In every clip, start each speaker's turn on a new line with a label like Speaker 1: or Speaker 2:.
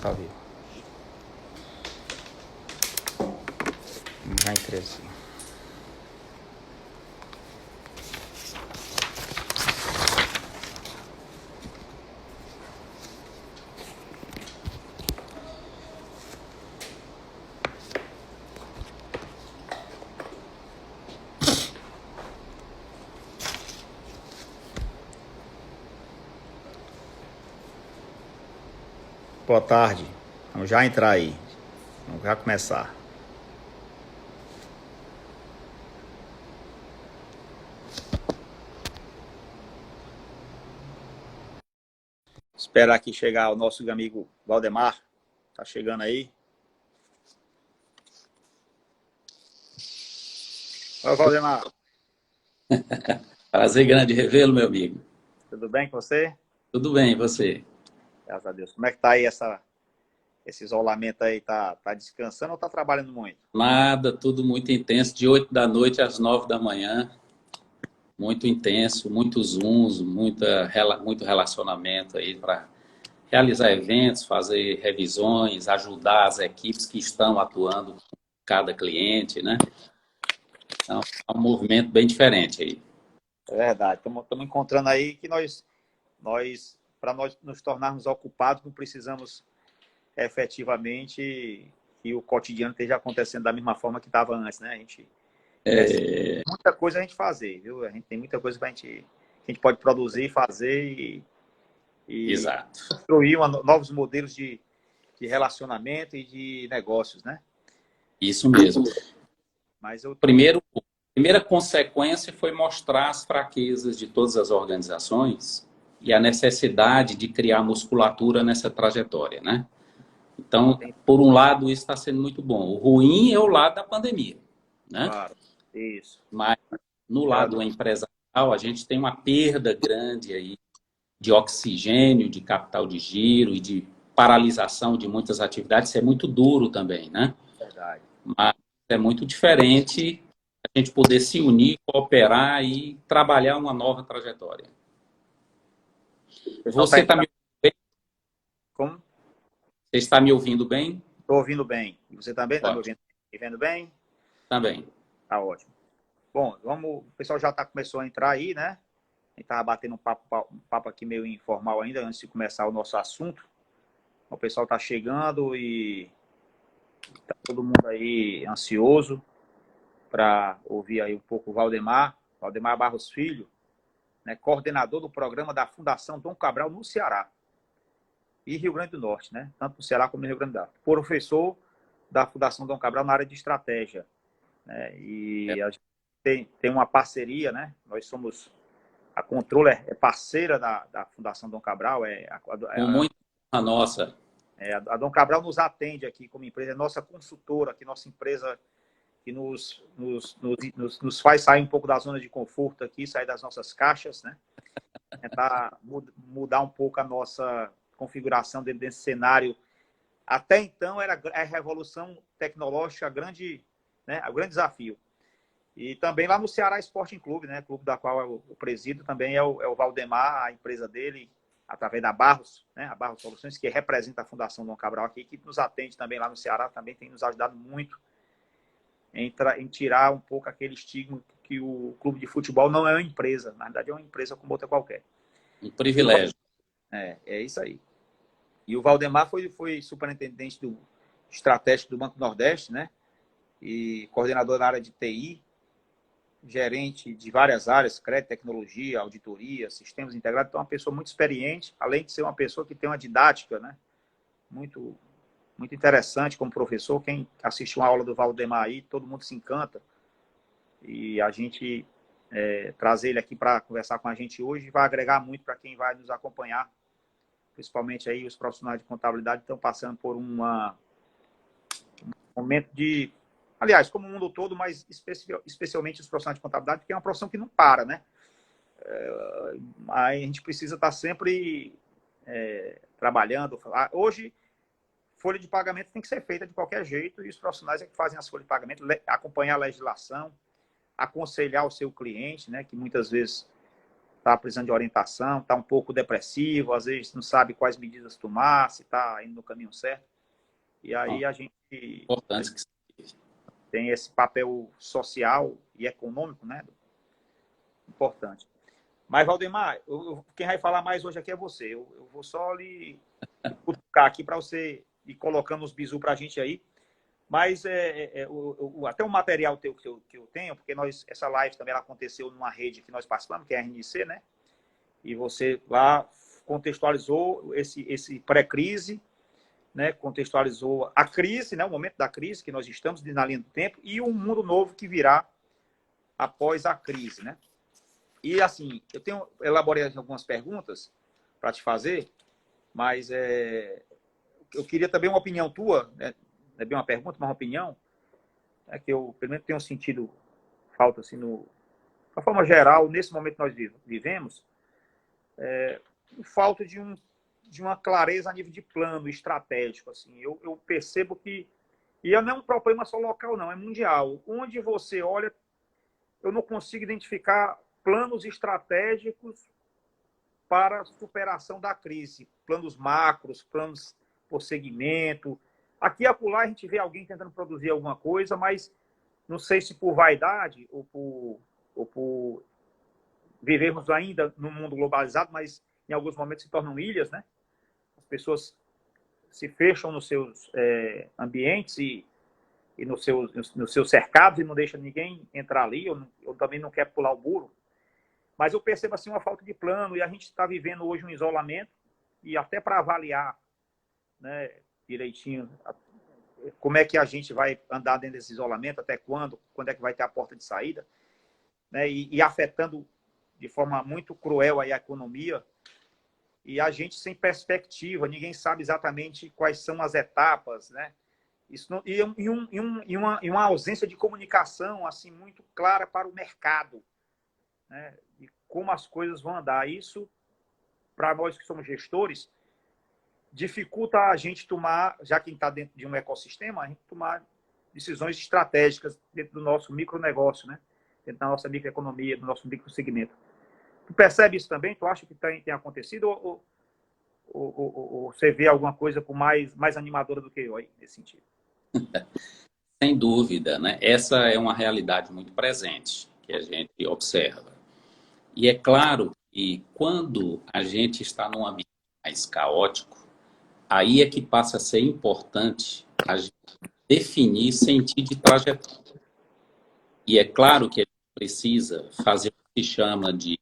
Speaker 1: tá ao vivo. Já entrei assim. Boa tarde. Vamos já entrar aí. Vamos já começar. Esperar aqui chegar o nosso amigo Valdemar. Tá chegando aí. Oi, Valdemar.
Speaker 2: Prazer grande revê-lo, meu amigo.
Speaker 1: Tudo bem com você?
Speaker 2: Tudo bem, e você?
Speaker 1: Graças a Deus. Como é que tá aí esse isolamento aí? Tá descansando ou tá trabalhando muito?
Speaker 2: Nada, tudo muito intenso, de 8 da noite às 9 da manhã. Muito intenso, muitos Zooms, muito relacionamento aí para realizar eventos, fazer revisões, ajudar as equipes que estão atuando com cada cliente, né? Então, é um movimento bem diferente aí.
Speaker 1: É verdade. Estamos encontrando aí que para nós nos tornarmos ocupados, não precisamos efetivamente que o cotidiano esteja acontecendo da mesma forma que estava antes, né? A gente muita coisa a gente fazer, viu? A gente tem muita coisa que a gente pode produzir, fazer e
Speaker 2: Exato.
Speaker 1: construir novos modelos de relacionamento e de negócios, né?
Speaker 2: Isso mesmo.
Speaker 1: Mas eu tô
Speaker 2: Primeira consequência foi mostrar as fraquezas de todas as organizações e a necessidade de criar musculatura nessa trajetória, né? Então, por um lado, isso está sendo muito bom. O ruim é o lado da pandemia, né?
Speaker 1: claro, isso.
Speaker 2: Mas no
Speaker 1: Eu-
Speaker 2: lado empresarial, a gente tem uma perda grande aí de oxigênio, de capital de giro e de paralisação de muitas atividades. Isso é muito duro também, né?
Speaker 1: Verdade.
Speaker 2: Mas é muito diferente a gente poder se unir, cooperar e trabalhar uma nova trajetória.
Speaker 1: O pessoal está
Speaker 2: Você está
Speaker 1: entrando.
Speaker 2: me ouvindo bem?
Speaker 1: Como?
Speaker 2: Você está me ouvindo bem?
Speaker 1: Estou ouvindo bem. E você também está me
Speaker 2: Ótimo,
Speaker 1: ouvindo? Me vendo bem?
Speaker 2: também.
Speaker 1: Tá ótimo. Bom, o pessoal já começou a entrar aí, né? A gente estava batendo um papo aqui meio informal ainda, antes de começar o nosso assunto. O pessoal está chegando e tá todo mundo aí ansioso para ouvir aí um pouco o Valdemar Barros Filho, né, coordenador do programa da Fundação Dom Cabral no Ceará e Rio Grande do Norte, né? Tanto no Ceará como no Rio Grande do Norte. Professor da Fundação Dom Cabral na área de estratégia, né? E a gente tem uma parceria, né? Nós somos a Controller é parceira da Fundação Dom Cabral,
Speaker 2: Com muita honra nossa.
Speaker 1: a Dom Cabral nos atende aqui como empresa, é nossa consultora, que nossa empresa que nos faz sair um pouco da zona de conforto aqui, sair das nossas caixas, né? Tentar mudar um pouco a nossa configuração dentro desse cenário. Até então era a revolução tecnológica, né, o grande desafio. E também lá no Ceará Sporting Clube, né, clube da qual eu presido, também é o Valdemar, a empresa dele, através da Barros, né, a Barros Soluções, que representa a Fundação Dom Cabral aqui, que nos atende também lá no Ceará, também tem nos ajudado muito em tirar um pouco aquele estigma que o clube de futebol não é uma empresa, na verdade é uma empresa como outra qualquer.
Speaker 2: Um
Speaker 1: E
Speaker 2: privilégio.
Speaker 1: é isso aí. E o Valdemar foi superintendente do estratégico do Banco Nordeste, né? E coordenador da área de TI, gerente de várias áreas, crédito, tecnologia, auditoria, sistemas integrados. Então, é uma pessoa muito experiente, além de ser uma pessoa que tem uma didática, né? Muito, muito interessante como professor. Quem assiste uma aula do Valdemar aí, todo mundo se encanta. E a gente trazer ele aqui para conversar com a gente hoje vai agregar muito para quem vai nos acompanhar, principalmente aí os profissionais de contabilidade estão passando por um momento de, aliás, como o mundo todo, mas especialmente os profissionais de contabilidade, porque é uma profissão que não para, né? A gente precisa estar sempre trabalhando. Hoje, folha de pagamento tem que ser feita de qualquer jeito e os profissionais é que fazem as folhas de pagamento, acompanhar a legislação, aconselhar o seu cliente, né? Que muitas vezes está precisando de orientação, está um pouco depressivo, às vezes não sabe quais medidas tomar, se está indo no caminho certo. E aí a gente tem esse papel social e econômico, né? Importante. Mas, Valdemar, quem vai falar mais hoje aqui é você. Eu vou só lhe cutucar aqui para você ir colocando os bisus para a gente aí. Mas até o material teu que eu tenho, porque essa live também ela aconteceu numa rede que nós participamos, que é a RNC, né? E você lá contextualizou esse pré-crise, né? Contextualizou a crise, né? O momento da crise que nós estamos na linha do tempo e um mundo novo que virá após a crise, né? E assim, elaborei algumas perguntas para te fazer, mas eu queria também uma opinião tua, né? Não é bem uma pergunta, mas uma opinião, que eu, pelo menos, tenho sentido falta, assim, de uma forma geral, nesse momento que nós vivemos, falta de uma clareza a nível de plano estratégico. Assim. Eu percebo que, e não é um problema só local, não, é mundial. Onde você olha, eu não consigo identificar planos estratégicos para a superação da crise. Planos macros, planos por segmento. Aqui e acolá a gente vê alguém tentando produzir alguma coisa, mas não sei se por vaidade ou por vivermos ainda num mundo globalizado, mas em alguns momentos se tornam ilhas, né? As pessoas se fecham nos seus ambientes e nos seus cercados e não deixam ninguém entrar ali. Eu também não quero pular o muro. Mas eu percebo assim uma falta de plano e a gente está vivendo hoje um isolamento e até para avaliar, né, direitinho como é que a gente vai andar dentro desse isolamento, até quando é que vai ter a porta de saída, né, e afetando de forma muito cruel aí a economia e a gente sem perspectiva, ninguém sabe exatamente quais são as etapas, né? Isso não, e uma ausência de comunicação assim muito clara para o mercado, né? E como as coisas vão andar. Isso, para nós que somos gestores, dificulta a gente tomar, já que está dentro de um ecossistema, a gente tomar decisões estratégicas dentro do nosso micronegócio, né? Dentro da nossa microeconomia, do nosso microsegmento. Tu percebe isso também? Tu acha que tem acontecido ou você vê alguma coisa com mais animadora do que eu aí, nesse sentido?
Speaker 2: Sem dúvida, né? Essa é uma realidade muito presente que a gente observa. E é claro que quando a gente está num ambiente mais caótico, aí é que passa a ser importante a gente definir sentido de trajetória. E é claro que a gente precisa fazer o que se chama de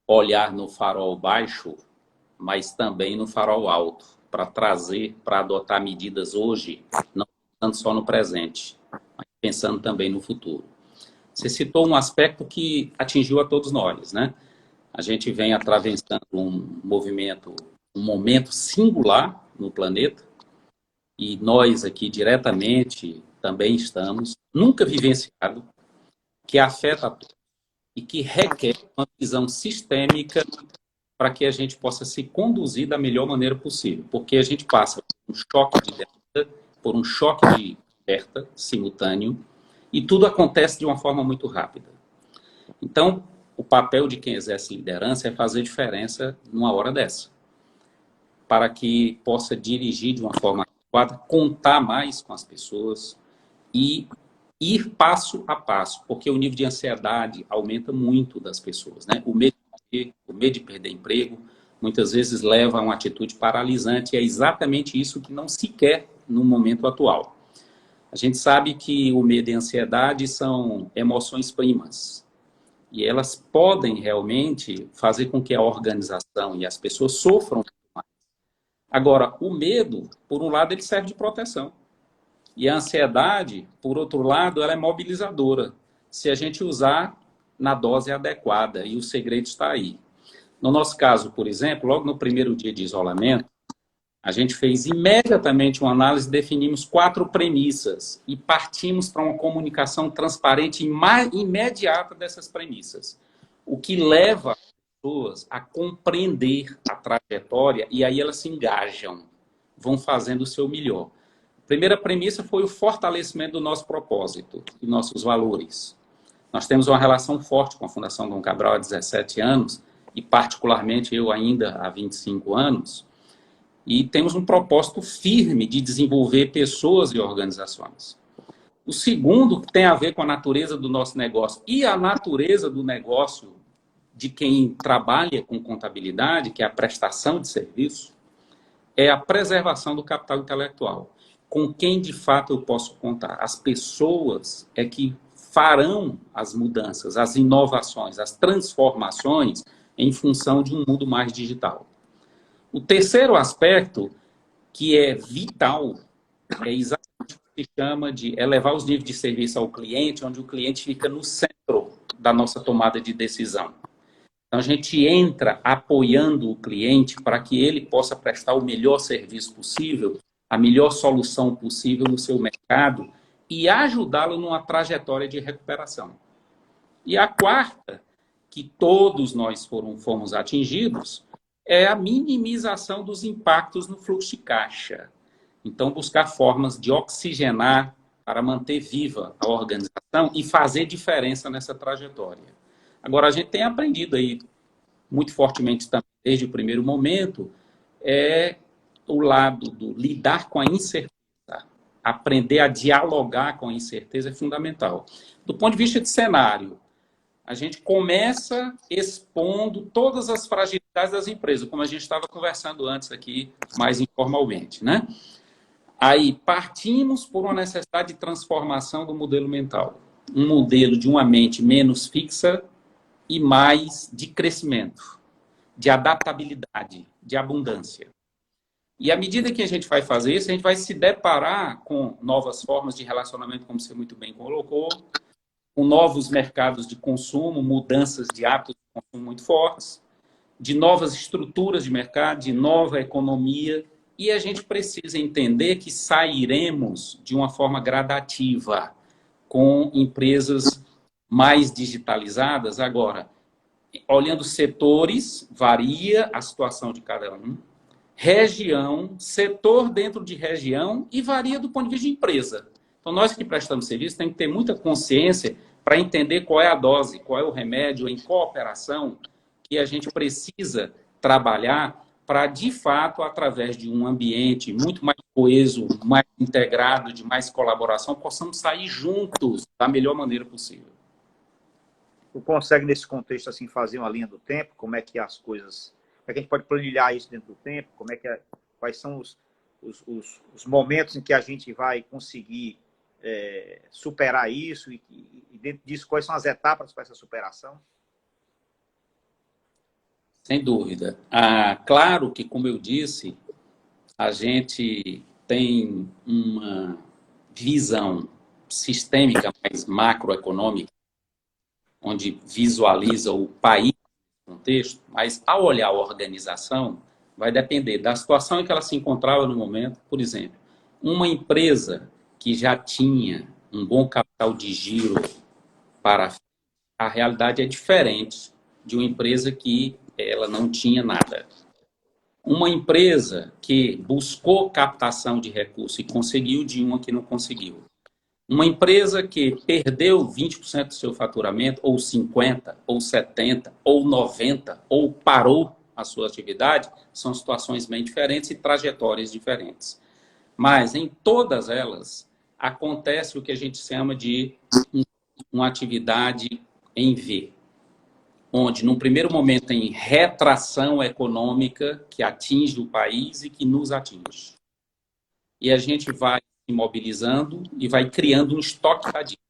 Speaker 2: olhar no farol baixo, mas também no farol alto, para adotar medidas hoje, não pensando só no presente, mas pensando também no futuro. Você citou um aspecto que atingiu a todos nós, né? A gente vem atravessando um momento singular no planeta, e nós aqui diretamente também estamos, nunca vivenciado, que afeta a todos e que requer uma visão sistêmica para que a gente possa se conduzir da melhor maneira possível. Porque a gente passa por um choque de demanda, por um choque de oferta simultâneo, e tudo acontece de uma forma muito rápida. Então, o papel de quem exerce liderança é fazer diferença numa hora dessa, para que possa dirigir de uma forma adequada, contar mais com as pessoas e ir passo a passo, porque o nível de ansiedade aumenta muito das pessoas, né? O medo de perder emprego muitas vezes leva a uma atitude paralisante, e é exatamente isso que não se quer no momento atual. A gente sabe que o medo e a ansiedade são emoções primas, e elas podem realmente fazer com que a organização e as pessoas sofram mais. Agora, o medo, por um lado, ele serve de proteção. E a ansiedade, por outro lado, ela é mobilizadora, se a gente usar na dose adequada, e o segredo está aí. No nosso caso, por exemplo, logo no primeiro dia de isolamento, a gente fez imediatamente uma análise, definimos 4 premissas e partimos para uma comunicação transparente e imediata dessas premissas. O que leva as pessoas a compreender a trajetória e aí elas se engajam, vão fazendo o seu melhor. A primeira premissa foi o fortalecimento do nosso propósito e nossos valores. Nós temos uma relação forte com a Fundação Dom Cabral há 17 anos e particularmente eu ainda há 25 anos, e temos um propósito firme de desenvolver pessoas e organizações. O segundo, que tem a ver com a natureza do nosso negócio e a natureza do negócio de quem trabalha com contabilidade, que é a prestação de serviço, é a preservação do capital intelectual. Com quem, de fato, eu posso contar? As pessoas é que farão as mudanças, as inovações, as transformações em função de um mundo mais digital. O terceiro aspecto, que é vital, é exatamente o que se chama de elevar os níveis de serviço ao cliente, onde o cliente fica no centro da nossa tomada de decisão. Então, a gente entra apoiando o cliente para que ele possa prestar o melhor serviço possível, a melhor solução possível no seu mercado e ajudá-lo numa trajetória de recuperação. E a quarta, que todos nós fomos atingidos, é a minimização dos impactos no fluxo de caixa. Então, buscar formas de oxigenar para manter viva a organização e fazer diferença nessa trajetória. Agora, a gente tem aprendido aí muito fortemente também, desde o primeiro momento, é o lado do lidar com a incerteza. Aprender a dialogar com a incerteza é fundamental. Do ponto de vista de cenário, a gente começa expondo todas as fragilidades das empresas, como a gente estava conversando antes aqui, mais informalmente, né? Aí partimos por uma necessidade de transformação do modelo mental. Um modelo de uma mente menos fixa e mais de crescimento, de adaptabilidade, de abundância. E à medida que a gente vai fazer isso, a gente vai se deparar com novas formas de relacionamento, como você muito bem colocou, com novos mercados de consumo, mudanças de hábitos de consumo muito fortes, de novas estruturas de mercado, de nova economia, e a gente precisa entender que sairemos de uma forma gradativa, com empresas mais digitalizadas. Agora, olhando setores, varia a situação de cada um, região, setor dentro de região e varia do ponto de vista de empresa. Então, nós que prestamos serviço temos que ter muita consciência para entender qual é a dose, qual é o remédio em cooperação que a gente precisa trabalhar para, de fato, através de um ambiente muito mais coeso, mais integrado, de mais colaboração, possamos sair juntos da melhor maneira possível.
Speaker 1: Tu consegue, nesse contexto, assim, fazer uma linha do tempo? Como é que as coisas... Como é que a gente pode planilhar isso dentro do tempo? Como é que quais são os momentos em que a gente vai conseguir superar isso? E dentro disso, quais são as etapas para essa superação?
Speaker 2: Sem dúvida. Claro que, como eu disse, a gente tem uma visão sistêmica mais macroeconômica, onde visualiza o país no contexto, mas ao olhar a organização, vai depender da situação em que ela se encontrava no momento. Por exemplo, uma empresa que já tinha um bom capital de giro para a realidade é diferente de uma empresa que ela não tinha nada. Uma empresa que buscou captação de recursos e conseguiu de uma que não conseguiu. Uma empresa que perdeu 20% do seu faturamento, ou 50%, ou 70%, ou 90%, ou parou a sua atividade, são situações bem diferentes e trajetórias diferentes. Mas em todas elas acontece o que a gente chama de uma atividade em V, onde, num primeiro momento, tem retração econômica que atinge o país e que nos atinge. E a gente vai se mobilizando e vai criando um estoque da dívida,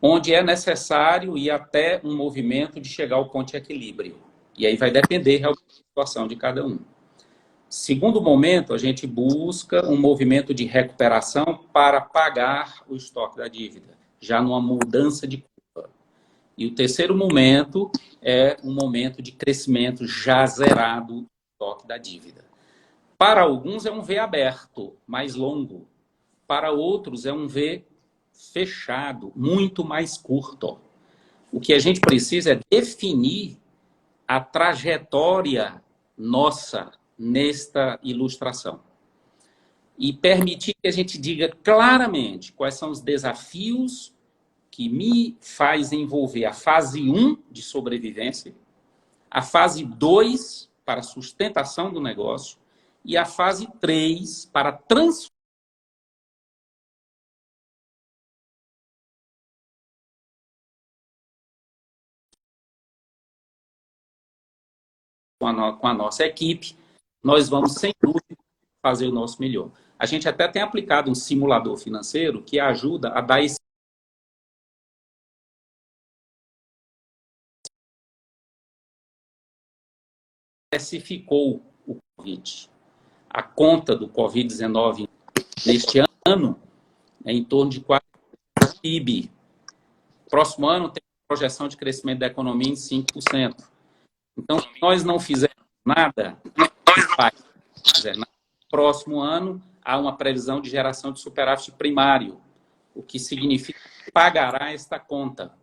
Speaker 2: onde é necessário ir até um movimento de chegar ao ponto de equilíbrio. E aí vai depender realmente da situação de cada um. Segundo momento, a gente busca um movimento de recuperação para pagar o estoque da dívida, já numa mudança de curva. E o terceiro momento é um momento de crescimento já zerado do estoque da dívida. Para alguns é um V aberto, mais longo. Para outros é um V fechado, muito mais curto. O que a gente precisa é definir a trajetória nossa nesta ilustração. E permitir que a gente diga claramente quais são os desafios que me faz envolver a fase 1 de sobrevivência a fase 2 para sustentação do negócio e a fase 3 para transformação com a nossa equipe. Nós vamos, sem dúvida, fazer o nosso melhor. A gente até tem aplicado um simulador financeiro que ajuda a dar esse especificou o Covid. A conta do Covid-19 neste ano é em torno de 4% do PIB. Próximo ano tem projeção de crescimento da economia em 5%. Então, se nós não fizermos nada, próximo ano há uma previsão de geração de superávit primário, o que significa que pagará esta conta.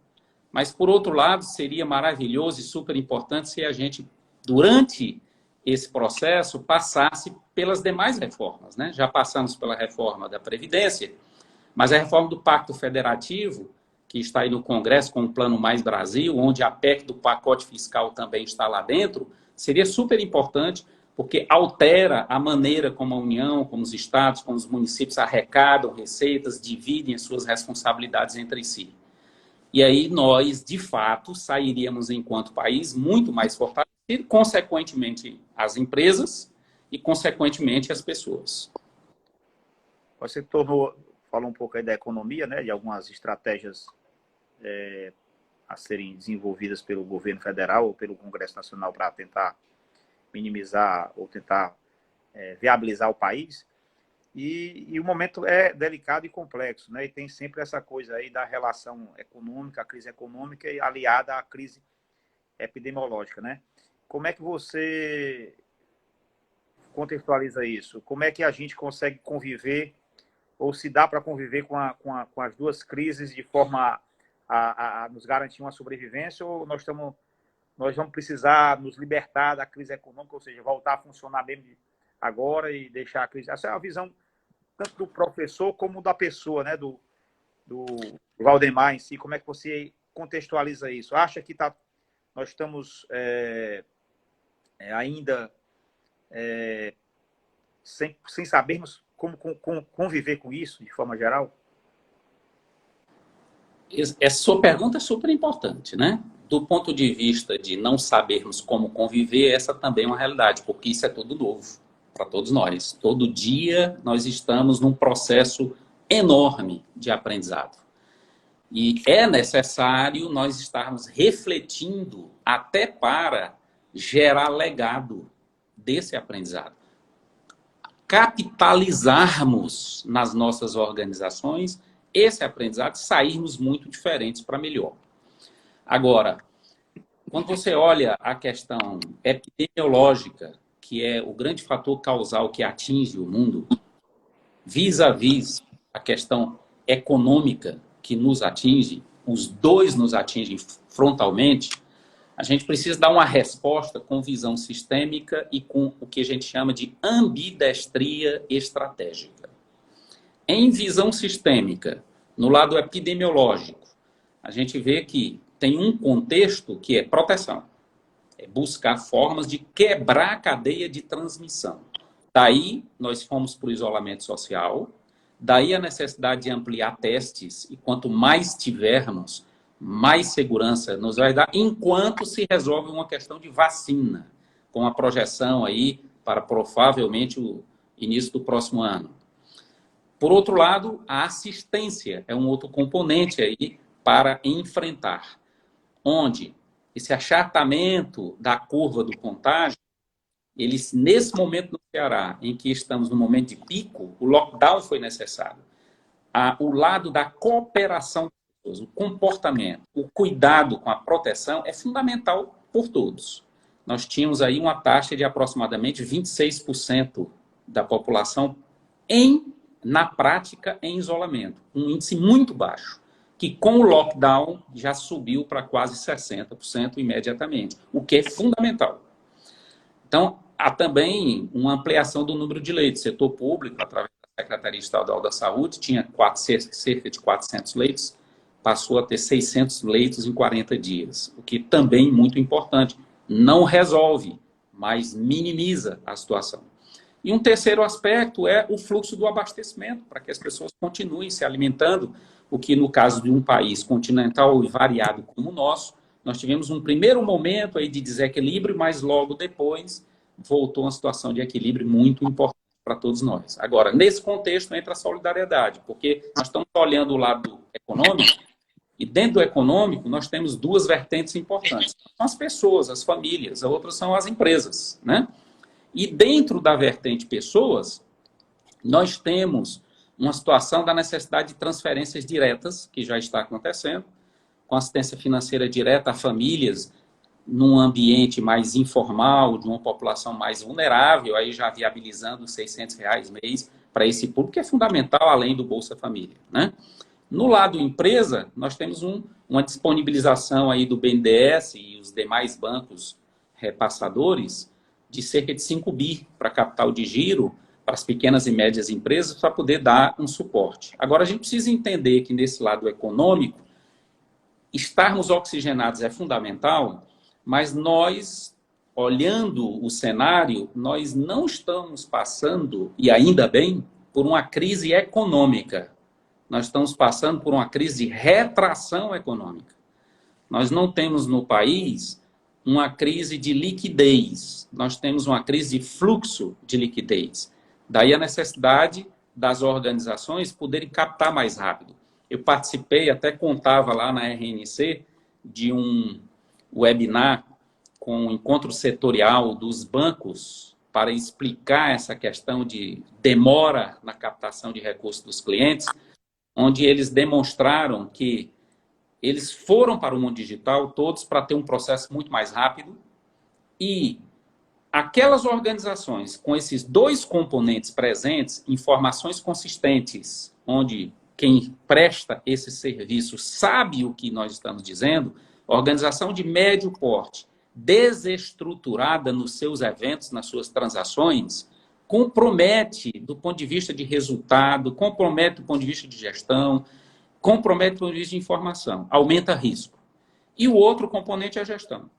Speaker 2: Mas, por outro lado, seria maravilhoso e super importante se a gente, durante esse processo, passasse pelas demais reformas, né? Já passamos pela reforma da Previdência, mas a reforma do Pacto Federativo, que está aí no Congresso com o Plano Mais Brasil, onde a PEC do pacote fiscal também está lá dentro, seria super importante, porque altera a maneira como a União, como os estados, como os municípios arrecadam receitas, dividem as suas responsabilidades entre si. E aí nós, de fato, sairíamos enquanto país muito mais fortalecido, consequentemente as empresas e, consequentemente, as pessoas.
Speaker 1: Você falou um pouco aí da economia, né, de algumas estratégias a serem desenvolvidas pelo governo federal ou pelo Congresso Nacional para tentar minimizar ou tentar viabilizar o país. E o momento é delicado e complexo, né? E tem sempre essa coisa aí da relação econômica, a crise econômica e aliada à crise epidemiológica, né? Como é que você contextualiza isso? Como é que a gente consegue conviver, ou se dá para conviver com as duas crises de forma a nos garantir uma sobrevivência, ou nós vamos precisar nos libertar da crise econômica, ou seja, voltar a funcionar mesmo agora e deixar a crise... Essa é a visão tanto do professor como da pessoa, né? Do Valdemar em si. Como é que você contextualiza isso? Acha que nós estamos ainda sem sabermos como conviver com isso, de forma geral?
Speaker 2: Essa sua pergunta é super importante, né? Do ponto de vista de não sabermos como conviver, essa também é uma realidade, porque isso é tudo novo para todos nós. Todo dia nós estamos num processo enorme de aprendizado. E é necessário nós estarmos refletindo até para gerar legado desse aprendizado. Capitalizarmos nas nossas organizações esse aprendizado, sairmos muito diferentes para melhor. Agora, quando você olha a questão epidemiológica, que é o grande fator causal que atinge o mundo, vis-à-vis a questão econômica que nos atinge, os dois nos atingem frontalmente, a gente precisa dar uma resposta com visão sistêmica e com o que a gente chama de ambidestria estratégica. Em visão sistêmica, no lado epidemiológico, a gente vê que tem um contexto que é proteção. É buscar formas de quebrar a cadeia de transmissão. Daí, nós fomos para o isolamento social. Daí a necessidade de ampliar testes. E quanto mais tivermos, mais segurança nos vai dar, enquanto se resolve uma questão de vacina, com a projeção aí para provavelmente o início do próximo ano. Por outro lado, a assistência é um outro componente aí para enfrentar, onde esse achatamento da curva do contágio, eles, nesse momento no Ceará, em que estamos no momento de pico, o lockdown foi necessário. O lado da cooperação, o comportamento, o cuidado com a proteção é fundamental por todos. Nós tínhamos aí uma taxa de aproximadamente 26% da população na prática em isolamento, um índice muito baixo, que com o lockdown já subiu para quase 60% imediatamente, o que é fundamental. Então, há também uma ampliação do número de leitos. O setor público, através da Secretaria Estadual da Saúde, tinha cerca de 400 leitos, passou a ter 600 leitos em 40 dias, o que também é muito importante, Não resolve, mas minimiza a situação. E um terceiro aspecto é o fluxo do abastecimento, para que as pessoas continuem se alimentando, o que no caso de um país continental e variado como o nosso, nós tivemos um primeiro momento aí de desequilíbrio, mas logo depois voltou uma situação de equilíbrio muito importante para todos nós. Agora, nesse contexto entra a solidariedade, porque nós estamos olhando o lado econômico, e dentro do econômico nós temos duas vertentes importantes. São as pessoas, as famílias, a outra são as empresas, né? E dentro da vertente pessoas, nós temos uma situação da necessidade de transferências diretas, que já está acontecendo, com assistência financeira direta a famílias num ambiente mais informal, de uma população mais vulnerável, aí já viabilizando R$ 600 mês para esse público, que é fundamental, além do Bolsa Família, né? No lado empresa, nós temos uma disponibilização aí do BNDES e os demais bancos repassadores de cerca de 5 bi para capital de giro, para as pequenas e médias empresas, para poder dar um suporte. Agora, a gente precisa entender que nesse lado econômico, estarmos oxigenados é fundamental, mas nós, olhando o cenário, nós não estamos passando, e ainda bem, por uma crise econômica. Nós estamos passando por uma crise de retração econômica. Nós não temos no país uma crise de liquidez, nós temos uma crise de fluxo de liquidez. Daí a necessidade das organizações poderem captar mais rápido. Eu participei, até contava lá na RNC, de um webinar com o encontro setorial dos bancos para explicar essa questão de demora na captação de recursos dos clientes, onde eles demonstraram que eles foram para o mundo digital todos para ter um processo muito mais rápido e aquelas organizações com esses dois componentes presentes, informações consistentes, onde quem presta esse serviço sabe o que nós estamos dizendo, organização de médio porte, desestruturada nos seus eventos, nas suas transações, compromete do ponto de vista de resultado, compromete do ponto de vista de gestão, compromete do ponto de vista de informação, aumenta risco. E o outro componente é a gestão.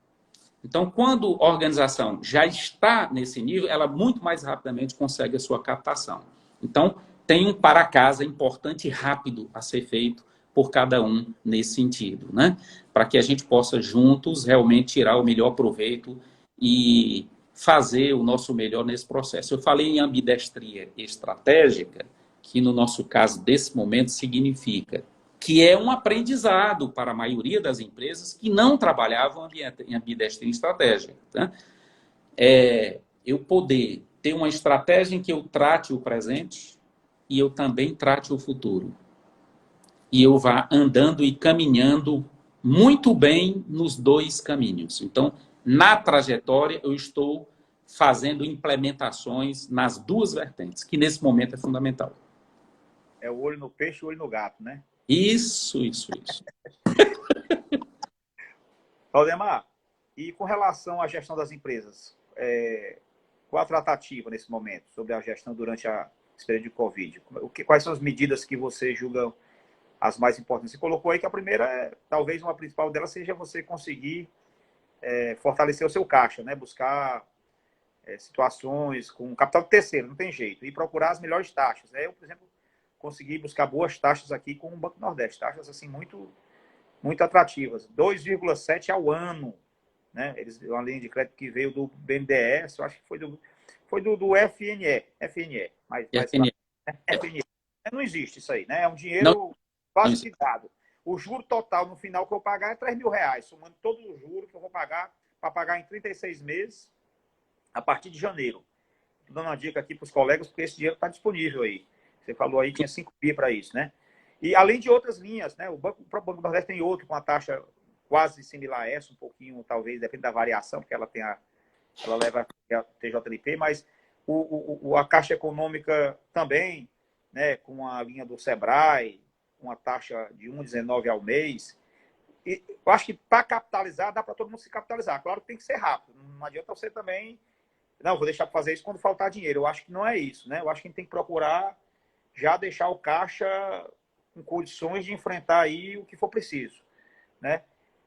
Speaker 2: Então, quando a organização já está nesse nível, ela muito mais rapidamente consegue a sua captação. Então, tem um para casa importante e rápido a ser feito por cada um nesse sentido, né? Para que a gente possa juntos realmente tirar o melhor proveito e fazer o nosso melhor nesse processo. Eu falei em ambidestria estratégica, que no nosso caso, desse momento, significa que é um aprendizado para a maioria das empresas que não trabalhavam em ambidestria estratégica. Tá? Eu poder ter uma estratégia em que eu trate o presente e eu também trate o futuro. E eu vá andando e caminhando muito bem nos dois caminhos. Então, na trajetória, eu estou fazendo implementações nas duas vertentes, que nesse momento é fundamental.
Speaker 1: É o olho no peixe e o olho no gato, né?
Speaker 2: Isso.
Speaker 1: Valdemar, e com relação à gestão das empresas, qual a tratativa nesse momento sobre a gestão durante a período de Covid? Quais são as medidas que você julga as mais importantes? Você colocou aí que a primeira, talvez uma principal delas, seja você conseguir fortalecer o seu caixa, né? Buscar situações com capital de terceiro, não tem jeito, e procurar as melhores taxas. Eu, por exemplo, consegui buscar boas taxas aqui com o Banco Nordeste, taxas assim muito atrativas, 2,7 ao ano, né? Eles, uma linha de crédito que veio do BNDES, eu acho que foi do FNE, mas
Speaker 2: FNE.
Speaker 1: FNE. Não existe isso aí, né? É um dinheiro quase que dado. O juro total no final que eu vou pagar é R$ 3.000, somando todo o juro que eu vou pagar, para pagar em 36 meses, a partir de janeiro. Estou dando uma dica aqui para os colegas, porque esse dinheiro está disponível aí. Você falou aí que tinha 5 bi para isso, né? E além de outras linhas, né? O próprio Banco do Nordeste tem outro com a taxa quase similar a essa, um pouquinho, talvez, depende da variação, porque ela leva a TJLP, mas a Caixa Econômica também, né? Com a linha do Sebrae, com a taxa de 1,19 ao mês. E eu acho que para capitalizar, dá para todo mundo se capitalizar. Claro que tem que ser rápido. Não adianta você também... Não, vou deixar para fazer isso quando faltar dinheiro. Eu acho que não é isso, né? Eu acho que a gente tem que procurar já deixar o caixa com condições de enfrentar aí o que for preciso, né?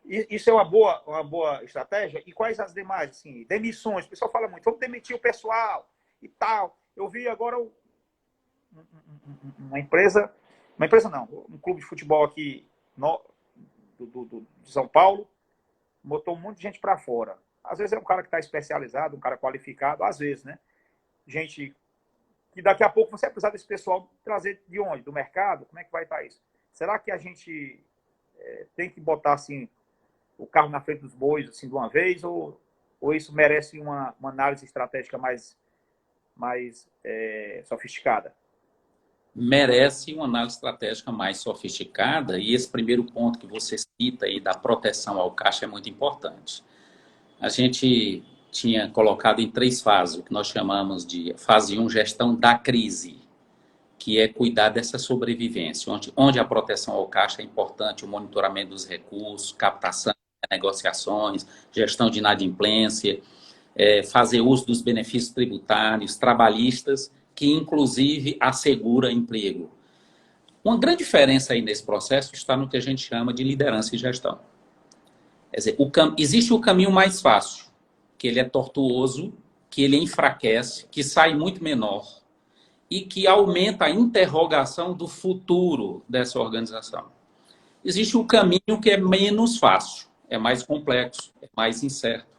Speaker 1: Isso é uma boa estratégia? E quais as demais? Assim, demissões. O pessoal fala muito, vamos demitir o pessoal e tal. Eu vi agora uma empresa não, um clube de futebol aqui de São Paulo, botou um monte de gente para fora. Às vezes é um cara que está especializado, um cara qualificado, às vezes, né? Gente que daqui a pouco você vai precisar desse pessoal trazer de onde? Do mercado? Como é que vai estar isso? Será que a gente tem que botar assim o carro na frente dos bois assim de uma vez ou isso merece uma análise estratégica mais sofisticada?
Speaker 2: Merece uma análise estratégica mais sofisticada e esse primeiro ponto que você cita aí da proteção ao caixa é muito importante. A gente tinha colocado em 3 fases, o que nós chamamos de fase 1, gestão da crise, que é cuidar dessa sobrevivência, onde a proteção ao caixa é importante, o monitoramento dos recursos, captação, negociações, gestão de inadimplência, fazer uso dos benefícios tributários, trabalhistas, que inclusive assegura emprego. Uma grande diferença aí nesse processo está no que a gente chama de liderança e gestão. Quer dizer, existe o caminho mais fácil, que ele é tortuoso, que ele enfraquece, que sai muito menor e que aumenta a interrogação do futuro dessa organização. Existe o caminho que é menos fácil, é mais complexo, é mais incerto,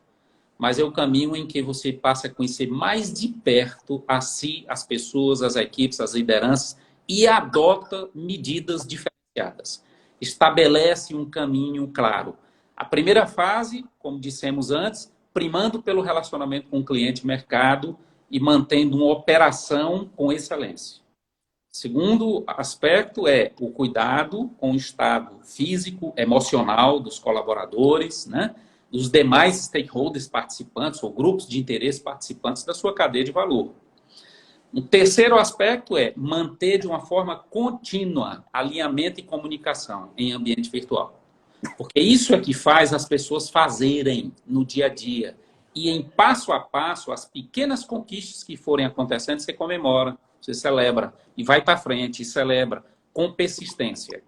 Speaker 2: mas é o caminho em que você passa a conhecer mais de perto a si, as pessoas, as equipes, as lideranças e adota medidas diferenciadas. Estabelece um caminho claro. A primeira fase, como dissemos antes, primando pelo relacionamento com o cliente e mercado e mantendo uma operação com excelência. Segundo aspecto é o cuidado com o estado físico, emocional dos colaboradores, né? Dos demais stakeholders participantes ou grupos de interesse participantes da sua cadeia de valor. O terceiro aspecto é manter de uma forma contínua alinhamento e comunicação em ambiente virtual. Porque isso é que faz as pessoas fazerem no dia a dia. E em passo a passo, as pequenas conquistas que forem acontecendo, você comemora, você celebra e vai para frente e celebra com persistência.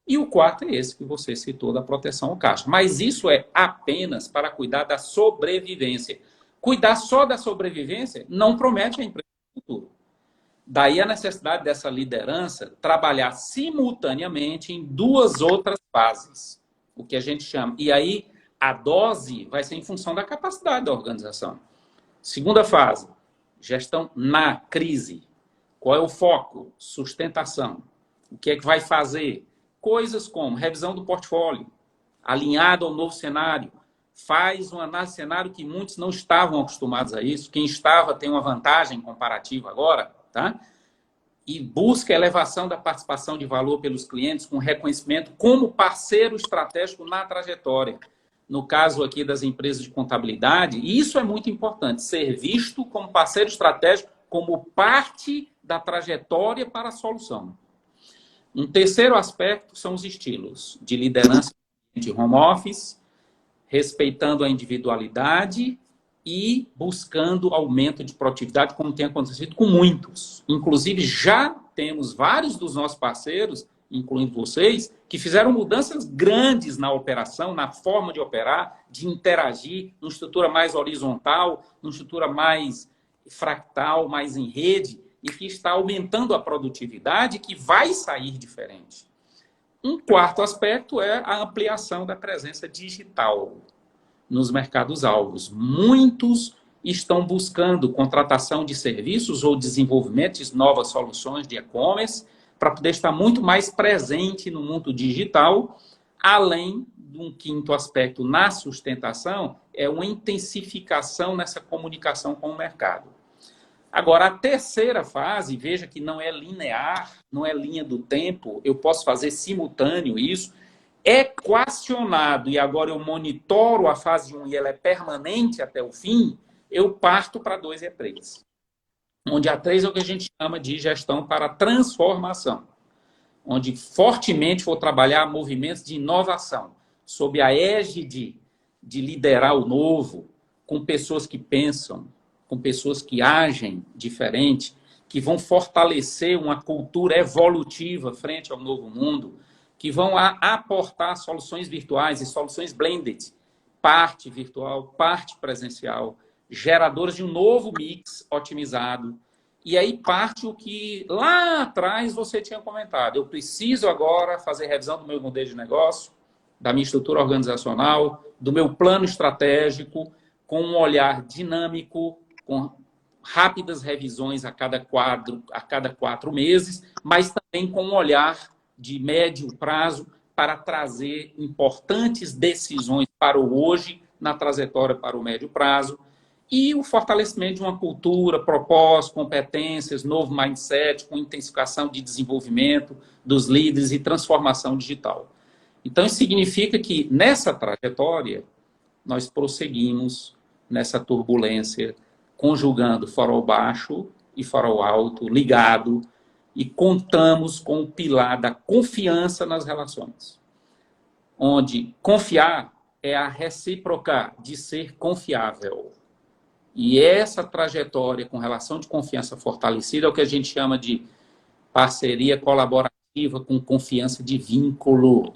Speaker 2: E o quarto é esse que você citou da proteção ao caixa. Mas isso é apenas para cuidar da sobrevivência. Cuidar só da sobrevivência não promete a empresa no futuro. Daí a necessidade dessa liderança trabalhar simultaneamente em 2 outras fases. O que a gente chama. E aí a dose vai ser em função da capacidade da organização. Segunda fase, gestão na crise. Qual é o foco? Sustentação. O que é que vai fazer? Coisas como revisão do portfólio, alinhado ao novo cenário, faz uma análise de cenário que muitos não estavam acostumados a isso, quem estava tem uma vantagem comparativa agora, tá? E busca elevação da participação de valor pelos clientes com reconhecimento como parceiro estratégico na trajetória. No caso aqui das empresas de contabilidade, e isso é muito importante, ser visto como parceiro estratégico, como parte da trajetória para a solução. Um terceiro aspecto são os estilos de liderança de home office, respeitando a individualidade e buscando aumento de produtividade, como tem acontecido com muitos. Inclusive, já temos vários dos nossos parceiros, incluindo vocês, que fizeram mudanças grandes na operação, na forma de operar, de interagir, numa estrutura mais horizontal, numa estrutura mais fractal, mais em rede, e que está aumentando a produtividade, que vai sair diferente. Um quarto aspecto é a ampliação da presença digital nos mercados-alvos. Muitos estão buscando contratação de serviços ou desenvolvimento de novas soluções de e-commerce para poder estar muito mais presente no mundo digital, além de um quinto aspecto na sustentação, é uma intensificação nessa comunicação com o mercado. Agora, a terceira fase, veja que não é linear, não é linha do tempo, eu posso fazer simultâneo isso, equacionado, e agora eu monitoro a fase 1 e ela é permanente até o fim, eu parto para 2 e 3. Onde a 3 é o que a gente chama de gestão para transformação, onde fortemente vou trabalhar movimentos de inovação, sob a égide de liderar o novo, com pessoas que pensam, com pessoas que agem diferente, que vão fortalecer uma cultura evolutiva frente ao novo mundo, que vão aportar soluções virtuais e soluções blended, parte virtual, parte presencial, geradores de um novo mix otimizado. E aí parte o que lá atrás você tinha comentado. Eu preciso agora fazer revisão do meu modelo de negócio, da minha estrutura organizacional, do meu plano estratégico, com um olhar dinâmico, com rápidas revisões a cada 4 meses, mas também com um olhar de médio prazo para trazer importantes decisões para o hoje, na trajetória para o médio prazo, e o fortalecimento de uma cultura, propósito, competências, novo mindset, com intensificação de desenvolvimento dos líderes e transformação digital. Então, isso significa que, nessa trajetória, nós prosseguimos nessa turbulência, conjugando farol baixo e farol alto, ligado, e contamos com o pilar da confiança nas relações. Onde confiar é a recíproca de ser confiável. E essa trajetória com relação de confiança fortalecida é o que a gente chama de parceria colaborativa com confiança de vínculo.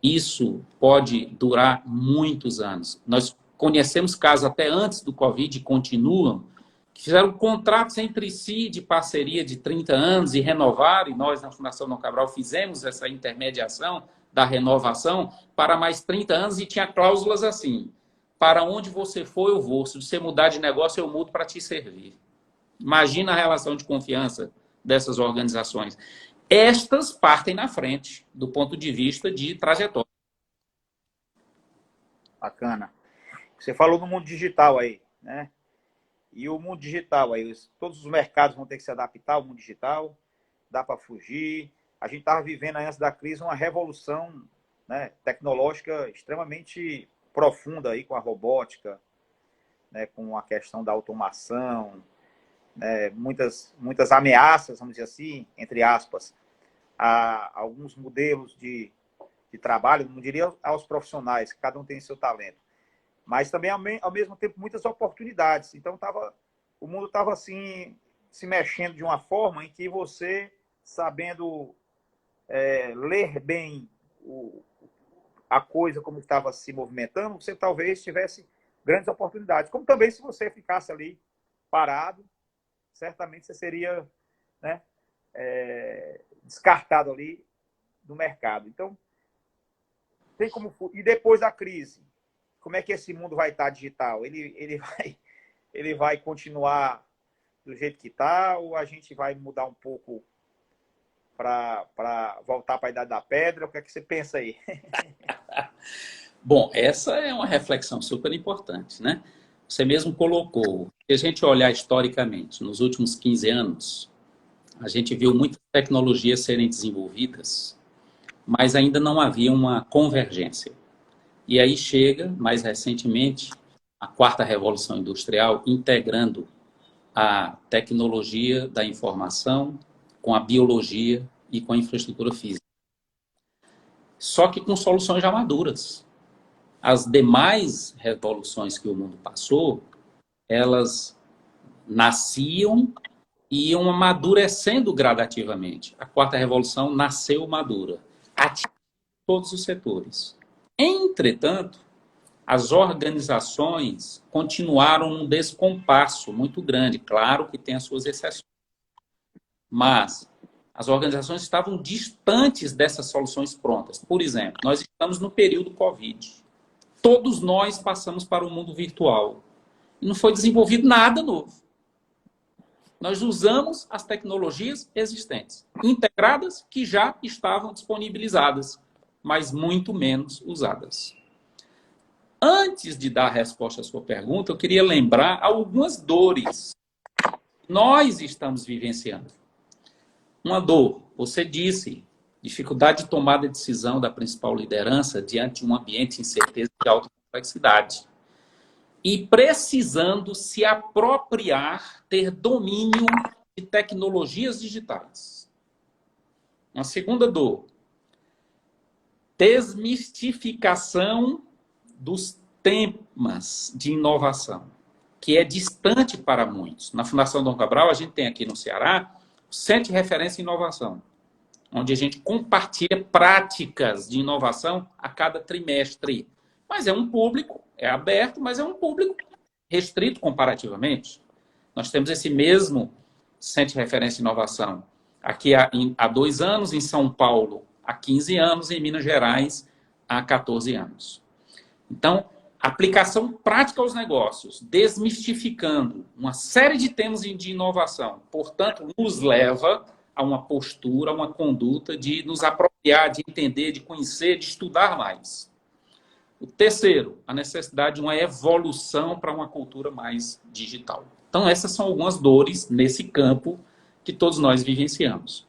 Speaker 2: Isso pode durar muitos anos. Nós conhecemos casos até antes do Covid e continuam, que fizeram contratos entre si de parceria de 30 anos e renovaram, e nós na Fundação Dom Cabral fizemos essa intermediação da renovação para mais 30 anos e tinha cláusulas assim: para onde você for, eu vou. Se você mudar de negócio, eu mudo para te servir. Imagina a relação de confiança dessas organizações. Estas partem na frente, do ponto de vista de trajetória.
Speaker 1: Bacana. Você falou no mundo digital aí, né? E o mundo digital aí, todos os mercados vão ter que se adaptar ao mundo digital, dá para fugir. A gente estava vivendo antes da crise uma revolução, né, tecnológica extremamente profunda aí com a robótica, né, com a questão da automação, né, muitas ameaças, vamos dizer assim, entre aspas, a alguns modelos de trabalho, não diria aos profissionais, que cada um tem seu talento, mas também, ao mesmo tempo, muitas oportunidades. Então, o mundo estava assim, se mexendo de uma forma em que você, sabendo ler bem a coisa como estava se movimentando, você talvez tivesse grandes oportunidades. Como também, se você ficasse ali parado, certamente você seria, né, descartado ali do mercado. Então, tem como... E depois da crise, como é que esse mundo vai estar digital? Ele vai continuar do jeito que está, ou a gente vai mudar um pouco para voltar para a Idade da Pedra? O que é que você pensa aí?
Speaker 2: Bom, essa é uma reflexão super importante, né? Você mesmo colocou. Se a gente olhar historicamente, nos últimos 15 anos, a gente viu muitas tecnologias serem desenvolvidas, mas ainda não havia uma convergência. E aí chega, mais recentemente, a quarta revolução industrial, integrando a tecnologia da informação com a biologia e com a infraestrutura física. Só que com soluções já maduras. As demais revoluções que o mundo passou, elas nasciam e iam amadurecendo gradativamente. A quarta revolução nasceu madura, atingiu todos os setores. Entretanto, as organizações continuaram num descompasso muito grande. Claro que tem as suas exceções, mas as organizações estavam distantes dessas soluções prontas. Por exemplo, nós estamos no período Covid. Todos nós passamos para o mundo virtual. E não foi desenvolvido nada novo. Nós usamos as tecnologias existentes, integradas, que já estavam disponibilizadas, mas muito menos usadas. Antes de dar a resposta à sua pergunta, eu queria lembrar algumas dores que nós estamos vivenciando. Uma dor, você disse, dificuldade de tomada de decisão da principal liderança diante de um ambiente de incerteza de alta complexidade. E precisando se apropriar, ter domínio de tecnologias digitais. Uma segunda dor, desmistificação dos temas de inovação, que é distante para muitos. Na Fundação Dom Cabral, a gente tem aqui no Ceará o Centro de Referência em Inovação, onde a gente compartilha práticas de inovação a cada trimestre. Mas é um público, é aberto, mas é um público restrito comparativamente. Nós temos esse mesmo Centro de Referência em Inovação aqui há 2 anos, em São Paulo há 15 anos, e em Minas Gerais há 14 anos. Então, aplicação prática aos negócios, desmistificando uma série de temas de inovação, portanto, nos leva a uma postura, a uma conduta de nos apropriar, de entender, de conhecer, de estudar mais. O terceiro, a necessidade de uma evolução para uma cultura mais digital. Então, essas são algumas dores nesse campo que todos nós vivenciamos.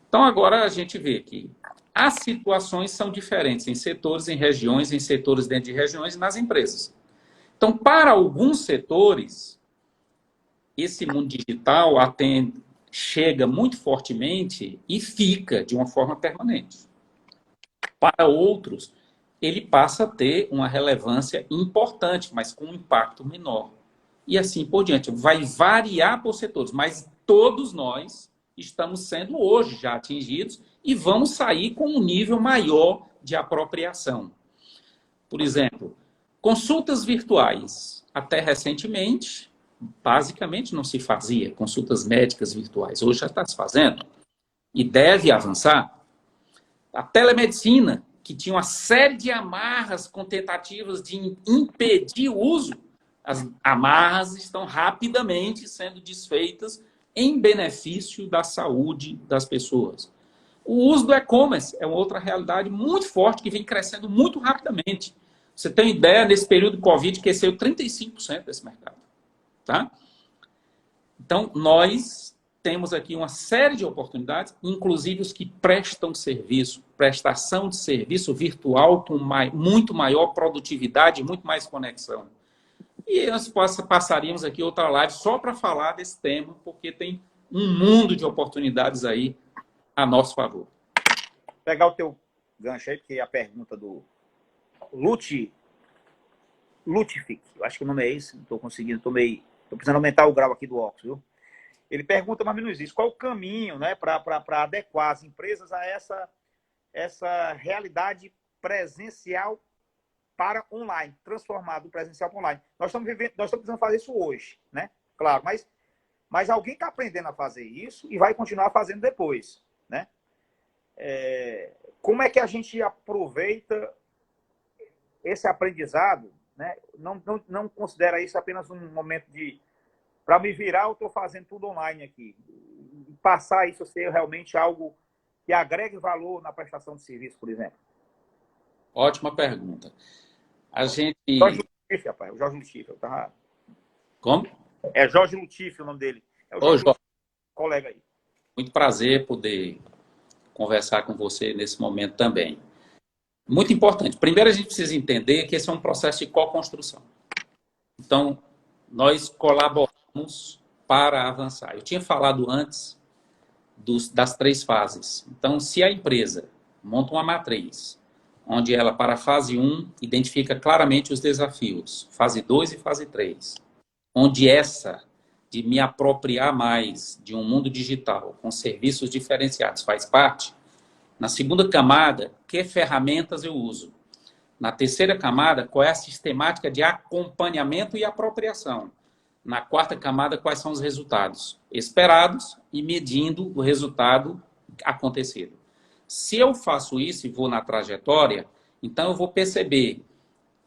Speaker 2: Então, agora a gente vê que as situações são diferentes em setores, em regiões, em setores dentro de regiões e nas empresas. Então, para alguns setores, esse mundo digital chega muito fortemente e fica de uma forma permanente. Para outros, ele passa a ter uma relevância importante, mas com um impacto menor. E assim por diante. Vai variar por setores, mas todos nós estamos sendo hoje já atingidos e vamos sair com um nível maior de apropriação. Por exemplo, consultas virtuais. Até recentemente, basicamente não se fazia consultas médicas virtuais. Hoje já está se fazendo e deve avançar. A telemedicina, que tinha uma série de amarras com tentativas de impedir o uso, as amarras estão rapidamente sendo desfeitas em benefício da saúde das pessoas. O uso do e-commerce é uma outra realidade muito forte que vem crescendo muito rapidamente. Você tem ideia, nesse período do Covid, cresceu 35% desse mercado. Tá? Então, nós temos aqui uma série de oportunidades, inclusive os que prestam serviço, prestação de serviço virtual com muito maior produtividade, muito mais conexão. E nós passaríamos aqui outra live só para falar desse tema, porque tem um mundo de oportunidades aí a nosso favor.
Speaker 1: Vou pegar o teu gancho aí, porque é a pergunta do Lutific, eu acho que o nome é esse, não estou conseguindo, estou precisando aumentar o grau aqui do óculos, viu? Ele pergunta mais ou menos isso, qual é o caminho, né, para adequar as empresas a essa realidade presencial para online, transformar do presencial para online. Nós estamos precisando fazer isso hoje, né? Claro, mas alguém está aprendendo a fazer isso e vai continuar fazendo depois, né? Como é que a gente aproveita esse aprendizado, né? Não considera isso apenas um momento de para me virar, eu estou fazendo tudo online aqui. E passar isso a ser realmente algo que agregue valor na prestação de serviço, por exemplo.
Speaker 2: Ótima pergunta. A gente...
Speaker 1: Jorge Lutif, rapaz. O Jorge Lutif. Eu tava...
Speaker 2: Como?
Speaker 1: É Jorge Lutif o nome dele. É o
Speaker 2: Jorge,
Speaker 1: colega aí.
Speaker 2: Muito prazer poder conversar com você nesse momento também. Muito importante. Primeiro, a gente precisa entender que esse é um processo de co-construção. Então, nós colaboramos para avançar. Eu tinha falado antes das 3 fases. Então, se a empresa monta uma matriz, onde ela, para a fase 1, identifica claramente os desafios, fase 2 e fase 3, onde essa de me apropriar mais de um mundo digital, com serviços diferenciados, faz parte. Na segunda camada, que ferramentas eu uso? Na terceira camada, qual é a sistemática de acompanhamento e apropriação? Na quarta camada, quais são os resultados esperados e medindo o resultado acontecido. Se eu faço isso e vou na trajetória, então eu vou perceber,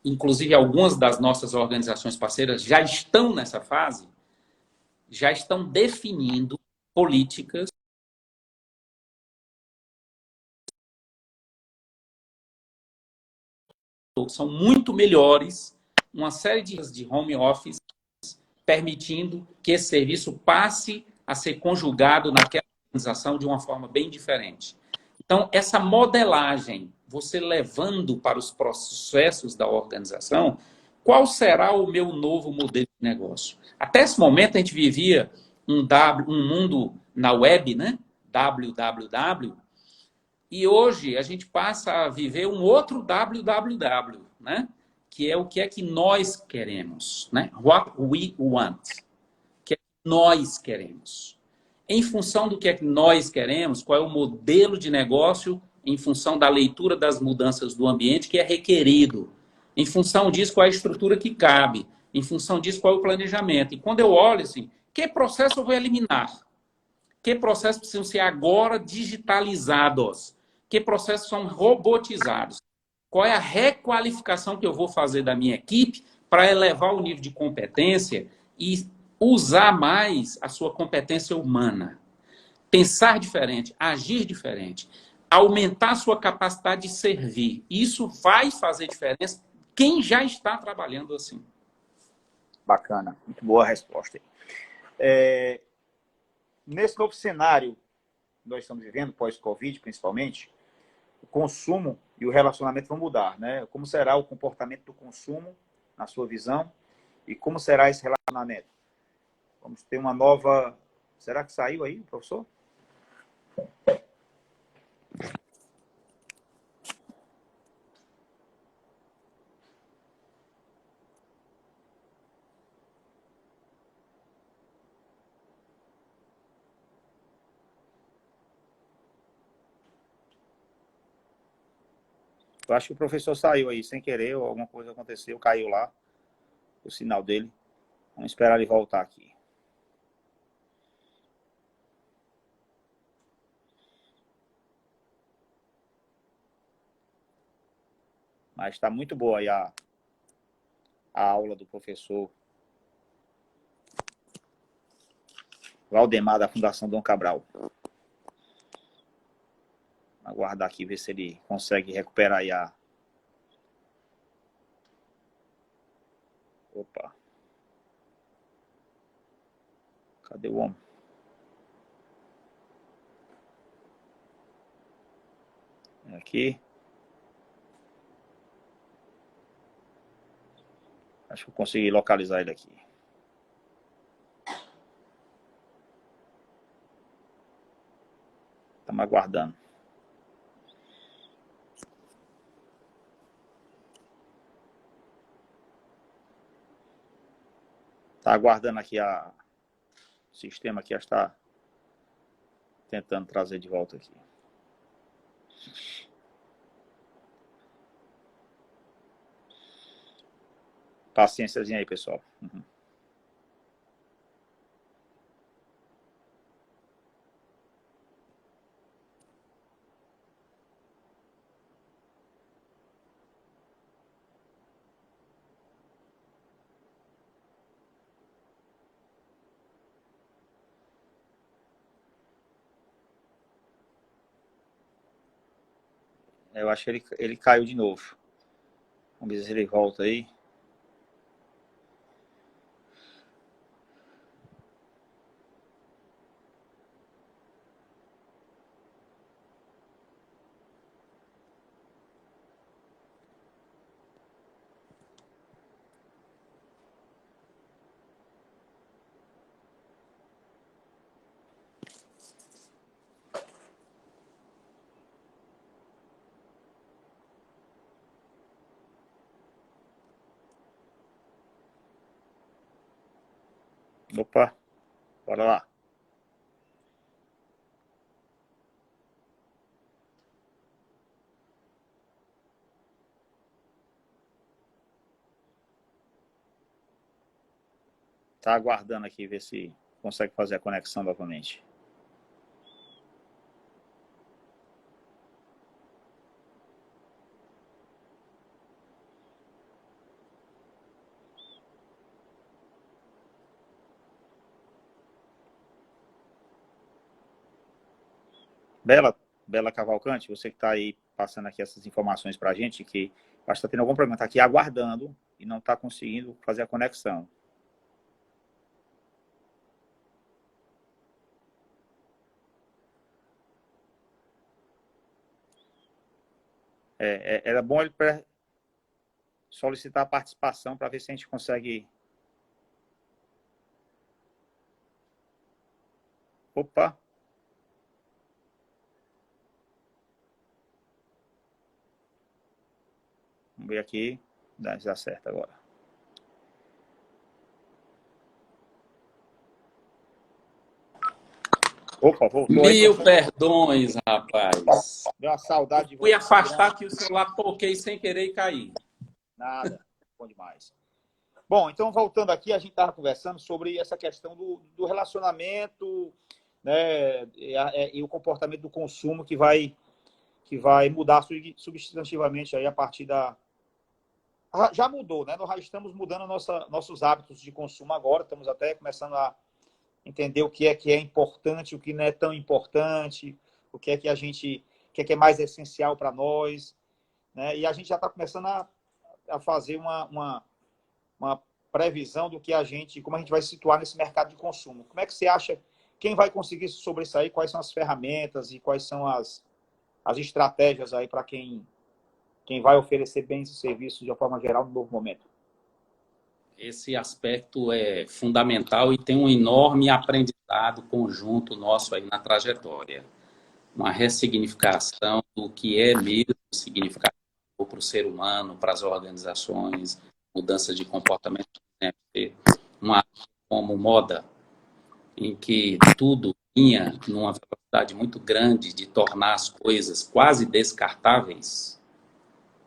Speaker 2: inclusive algumas das nossas organizações parceiras já estão nessa fase, já estão definindo políticas que são muito melhores, uma série de home office, permitindo que esse serviço passe a ser conjugado naquela organização de uma forma bem diferente. Então, essa modelagem, você levando para os processos da organização, qual será o meu novo modelo de negócio? Até esse momento, a gente vivia um mundo na web, né? www, e hoje a gente passa a viver um outro www, né? Que é o que é que nós queremos, né? What we want. Que é que nós queremos. em função do que é que nós queremos, qual é o modelo de negócio, em função da leitura das mudanças do ambiente que é requerido. Em função disso, qual é a estrutura que cabe. Em função disso, qual é o planejamento. E quando eu olho assim, que processo eu vou eliminar? Que processos precisam ser agora digitalizados? Que processos são robotizados? Qual é a requalificação que eu vou fazer da minha equipe para elevar o nível de competência e usar mais a sua competência humana? Pensar diferente, agir diferente, aumentar a sua capacidade de servir. Isso vai fazer diferença quem já está trabalhando assim.
Speaker 1: Bacana, muito boa a resposta. Nesse novo cenário que nós estamos vivendo, pós-Covid principalmente, o consumo e o relacionamento vão mudar, né? Como será o comportamento do consumo, na sua visão, e como será esse relacionamento? Vamos ter uma nova... Será que saiu aí, professor? Eu acho que o professor saiu aí sem querer, ou alguma coisa aconteceu, caiu lá o sinal dele. Vamos esperar ele voltar aqui. Mas está muito boa aí a aula do professor Valdemar, da Fundação Dom Cabral. Aguardar aqui, ver se ele consegue recuperar aí a... Opa. Cadê o homem? Aqui. Acho que eu consegui localizar ele aqui. Estamos aguardando. Está aguardando aqui o sistema que já está tentando trazer de volta aqui. Paciênciazinha aí, pessoal. Uhum. Eu acho que ele caiu de novo. Vamos ver se ele volta aí. Opa, bora lá. Tá aguardando aqui, ver se consegue fazer a conexão novamente. Bela Cavalcante, você que está aí passando aqui essas informações para a gente, que acho que está tendo algum problema, está aqui aguardando e não está conseguindo fazer a conexão. Era bom ele solicitar a participação para ver se a gente consegue... Opa! Vamos ver aqui, dá certo agora. Opa, voltou aí.
Speaker 2: Mil perdões, rapaz.
Speaker 1: Deu uma saudade de
Speaker 2: Fui
Speaker 1: você.
Speaker 2: afastar aqui o celular, toquei sem querer e caí.
Speaker 1: Nada, bom demais. Bom, então voltando aqui, a gente estava conversando sobre essa questão do relacionamento, né, e o comportamento do consumo que vai mudar substantivamente aí a partir da... Já mudou, né? Nós já estamos mudando nossos hábitos de consumo agora, estamos até começando a entender o que é importante, o que não é tão importante, o que é que o que é mais essencial para nós, né? E a gente já está começando a fazer uma previsão do que como a gente vai se situar nesse mercado de consumo. Como é que você acha, quem vai conseguir se sobressair, quais são as ferramentas e quais são as estratégias aí para quem vai oferecer bens e serviços de uma forma geral no novo momento?
Speaker 2: Esse aspecto é fundamental e tem um enorme aprendizado conjunto nosso aí na trajetória. Uma ressignificação do que é mesmo significativo para o ser humano, para as organizações, mudança de comportamento, né? Uma como moda, em que tudo vinha numa velocidade muito grande de tornar as coisas quase descartáveis,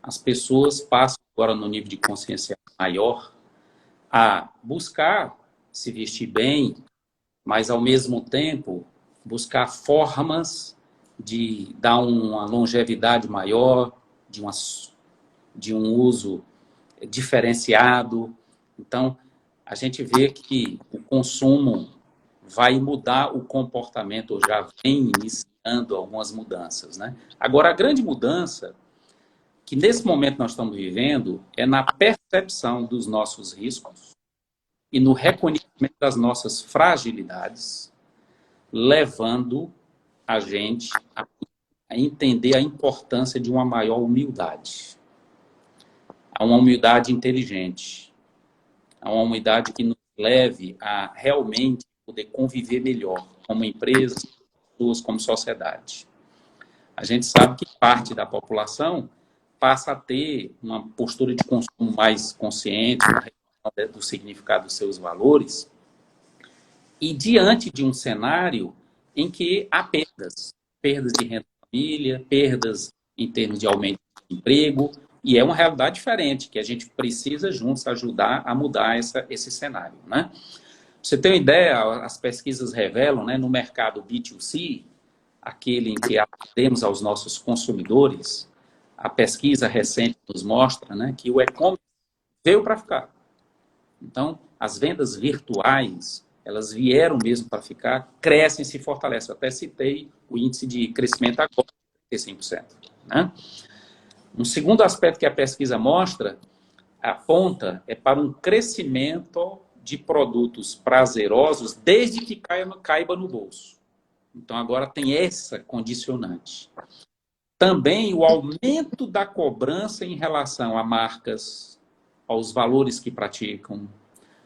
Speaker 2: as pessoas passam agora no nível de consciência maior a buscar se vestir bem, mas ao mesmo tempo buscar formas de dar uma longevidade maior, de um uso diferenciado. Então, a gente vê que o consumo vai mudar o comportamento, ou já vem iniciando algumas mudanças, né? Agora, a grande mudança que nesse momento nós estamos vivendo é na percepção dos nossos riscos e no reconhecimento das nossas fragilidades, levando a gente a entender a importância de uma maior humildade. A uma humildade inteligente, a uma humildade que nos leve a realmente poder conviver melhor como empresa, pessoas, como sociedade. A gente sabe que parte da população passa a ter uma postura de consumo mais consciente, do significado dos seus valores, e diante de um cenário em que há perdas de renda da família, perdas em termos de aumento de emprego, e é uma realidade diferente, que a gente precisa juntos ajudar a mudar esse cenário, né? Você tem uma ideia, as pesquisas revelam, né, no mercado B2C, aquele em que atendemos aos nossos consumidores, a pesquisa recente nos mostra, né, que o e-commerce veio para ficar. Então, as vendas virtuais, elas vieram mesmo para ficar, crescem e se fortalecem. Eu até citei o índice de crescimento agora, 35%. Né? Um segundo aspecto que a pesquisa mostra, aponta, é para um crescimento de produtos prazerosos desde que caiba no bolso. Então, agora tem essa condicionante. Também o aumento da cobrança em relação a marcas, aos valores que praticam,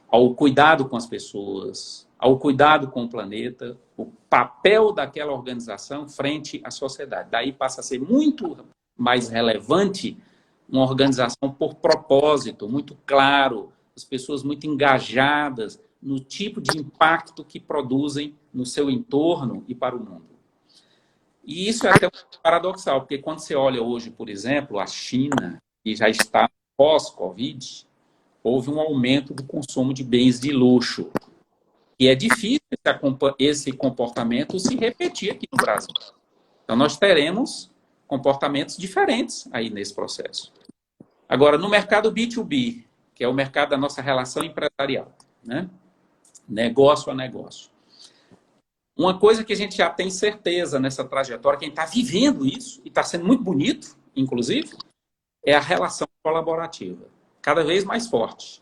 Speaker 2: ao cuidado com as pessoas, ao cuidado com o planeta, o papel daquela organização frente à sociedade. Daí passa a ser muito mais relevante uma organização por propósito, muito claro, as pessoas muito engajadas no tipo de impacto que produzem no seu entorno e para o mundo. E isso é até paradoxal, porque quando você olha hoje, por exemplo, a China, que já está pós-Covid, houve um aumento do consumo de bens de luxo. E é difícil esse comportamento se repetir aqui no Brasil. Então, nós teremos comportamentos diferentes aí nesse processo. Agora, no mercado B2B, que é o mercado da nossa relação empresarial, né? Negócio a negócio. Uma coisa que a gente já tem certeza nessa trajetória, quem está vivendo isso, e está sendo muito bonito, inclusive, é a relação colaborativa, cada vez mais forte.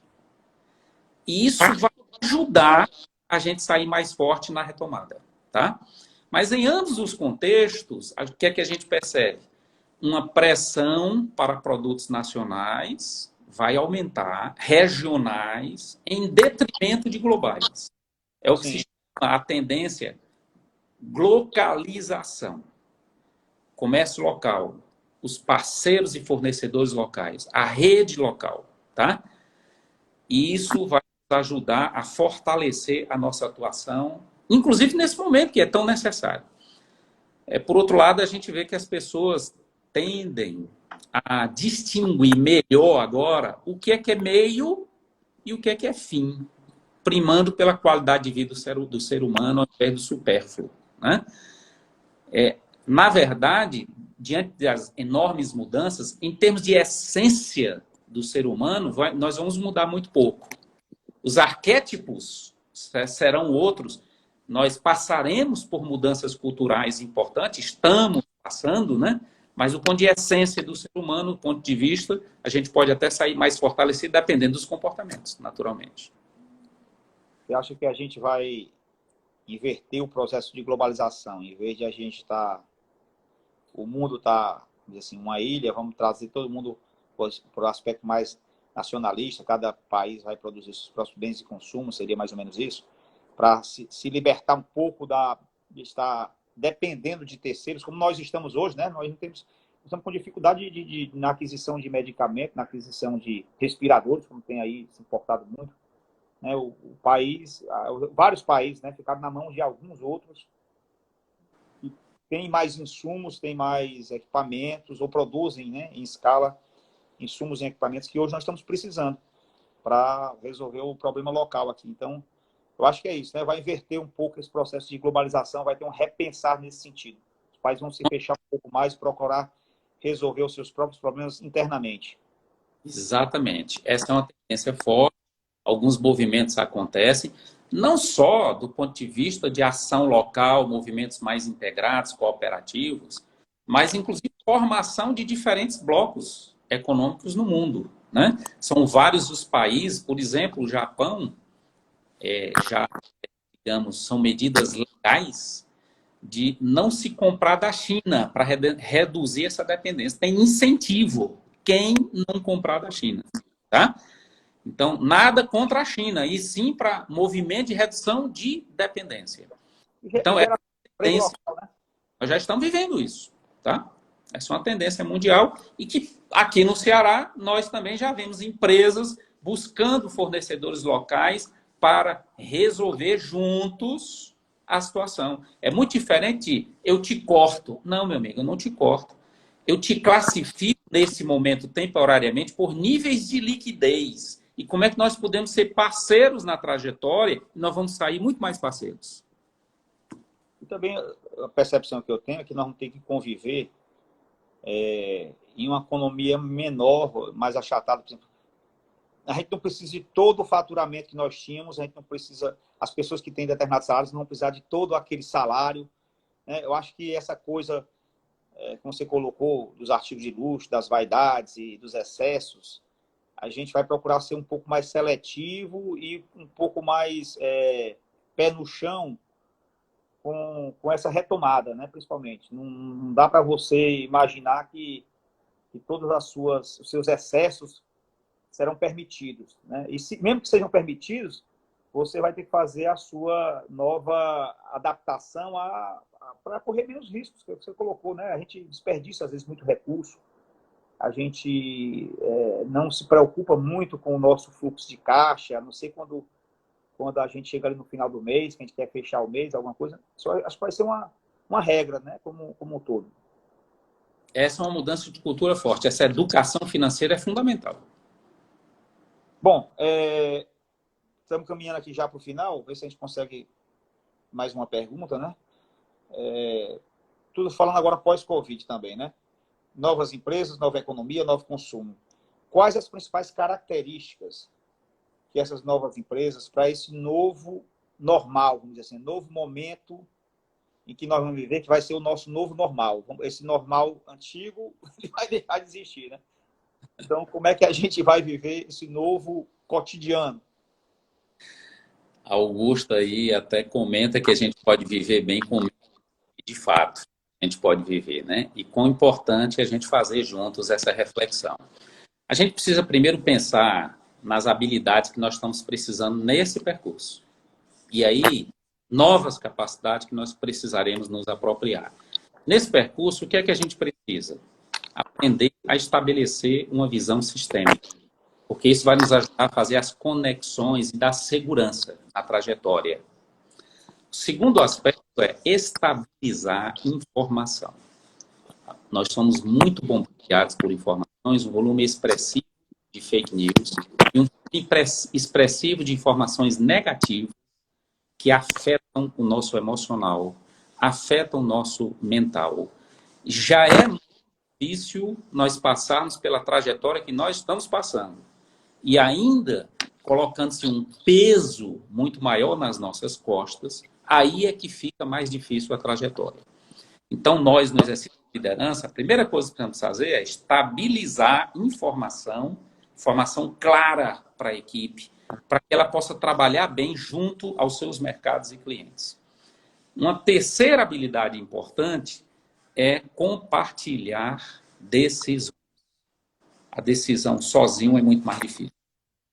Speaker 2: E isso vai ajudar a gente sair mais forte na retomada, tá? Mas em ambos os contextos, o que é que a gente percebe? Uma pressão para produtos nacionais vai aumentar, regionais, em detrimento de globais. É o que se chama a tendência localização. Comércio local, os parceiros e fornecedores locais, a rede local, tá? E isso vai nos ajudar a fortalecer a nossa atuação inclusive nesse momento que é tão necessário. Por outro lado, a gente vê que as pessoas tendem a distinguir melhor agora o que é meio e o que é fim, primando pela qualidade de vida do ser humano ao invés do supérfluo, né? Na verdade, diante das enormes mudanças, em termos de essência do ser humano, nós vamos mudar muito pouco. Os arquétipos serão outros. Nós passaremos por mudanças culturais importantes, estamos passando, né? Mas do ponto de essência do ser humano, do ponto de vista, a gente pode até sair mais fortalecido, dependendo dos comportamentos, naturalmente.
Speaker 1: Eu acho que a gente vai inverter o processo de globalização. Em vez de a gente estar... O mundo está, assim, uma ilha, vamos trazer todo mundo para o aspecto mais nacionalista, cada país vai produzir seus próprios bens de consumo, seria mais ou menos isso, para se libertar um pouco de estar dependendo de terceiros, como nós estamos hoje, né? Nós estamos com dificuldade na aquisição de medicamentos, na aquisição de respiradores, como tem aí se importado muito, né? O país, vários países, né, ficaram na mão de alguns outros, que têm mais insumos, têm mais equipamentos, ou produzem, né, em escala insumos e equipamentos que hoje nós estamos precisando para resolver o problema local aqui. Então, eu acho que é isso, né? Vai inverter um pouco esse processo de globalização, vai ter um repensar nesse sentido. Os países vão se fechar um pouco mais, procurar resolver os seus próprios problemas internamente.
Speaker 2: Exatamente. Essa é uma tendência forte. Alguns movimentos acontecem, não só do ponto de vista de ação local, movimentos mais integrados, cooperativos, mas inclusive formação de diferentes blocos econômicos no mundo, né? São vários os países, por exemplo, o Japão, já, digamos, são medidas legais de não se comprar da China para reduzir essa dependência. Tem incentivo quem não comprar da China, tá? Então, nada contra a China, e sim para movimento de redução de dependência. Então, nós já estamos vivendo isso, tá? Essa é uma tendência mundial e que aqui no Ceará nós também já vemos empresas buscando fornecedores locais para resolver juntos a situação. É muito diferente de eu te corto. Não, meu amigo, eu não te corto. Eu te classifico nesse momento temporariamente por níveis de liquidez. E como é que nós podemos ser parceiros na trajetória e nós vamos sair muito mais parceiros.
Speaker 1: E também a percepção que eu tenho é que nós vamos ter que conviver em uma economia menor, mais achatada, por exemplo. A gente não precisa de todo o faturamento que nós tínhamos, a gente não precisa, as pessoas que têm determinados salários não vão precisar de todo aquele salário, né? Eu acho que essa coisa, como você colocou, dos artigos de luxo, das vaidades e dos excessos, a gente vai procurar ser um pouco mais seletivo e um pouco mais pé no chão com essa retomada, né? Principalmente. Não dá para você imaginar que todos os seus excessos serão permitidos, né? E mesmo que sejam permitidos, você vai ter que fazer a sua nova adaptação para correr menos riscos, que você colocou, né? A gente desperdiça, às vezes, muito recurso, a gente não se preocupa muito com o nosso fluxo de caixa, a não ser quando a gente chega ali no final do mês, que a gente quer fechar o mês, alguma coisa. Acho que vai ser uma regra, né? Como um todo.
Speaker 2: Essa é uma mudança de cultura forte. Essa educação financeira é fundamental.
Speaker 1: Bom, estamos caminhando aqui já para o final, ver se a gente consegue mais uma pergunta, né? Tudo falando agora pós-Covid também, né? Novas empresas, nova economia, novo consumo. Quais as principais características que essas novas empresas, para esse novo normal, vamos dizer assim, novo momento em que nós vamos viver, que vai ser o nosso novo normal. Esse normal antigo vai deixar de existir, né? Então, como é que a gente vai viver esse novo cotidiano?
Speaker 2: Augusto aí até comenta que a gente pode viver bem com medo, de fato, a gente pode viver, né? E quão importante é a gente fazer juntos essa reflexão. A gente precisa primeiro pensar nas habilidades que nós estamos precisando nesse percurso. E aí, novas capacidades que nós precisaremos nos apropriar. Nesse percurso, o que é que a gente precisa? Aprender a estabelecer uma visão sistêmica. Porque isso vai nos ajudar a fazer as conexões e dar segurança à trajetória. segundo aspecto é estabilizar informação. Nós somos muito bombardeados por informações, um volume expressivo de fake news e um volume expressivo de informações negativas que afetam o nosso emocional, afetam o nosso mental. Já é muito difícil nós passarmos pela trajetória que nós estamos passando. E ainda colocando-se um peso muito maior nas nossas costas, aí é que fica mais difícil a trajetória. Então, nós, no exercício de liderança, a primeira coisa que precisamos fazer é estabilizar informação clara para a equipe, para que ela possa trabalhar bem junto aos seus mercados e clientes. Uma terceira habilidade importante é compartilhar decisões. A decisão sozinho é muito mais difícil.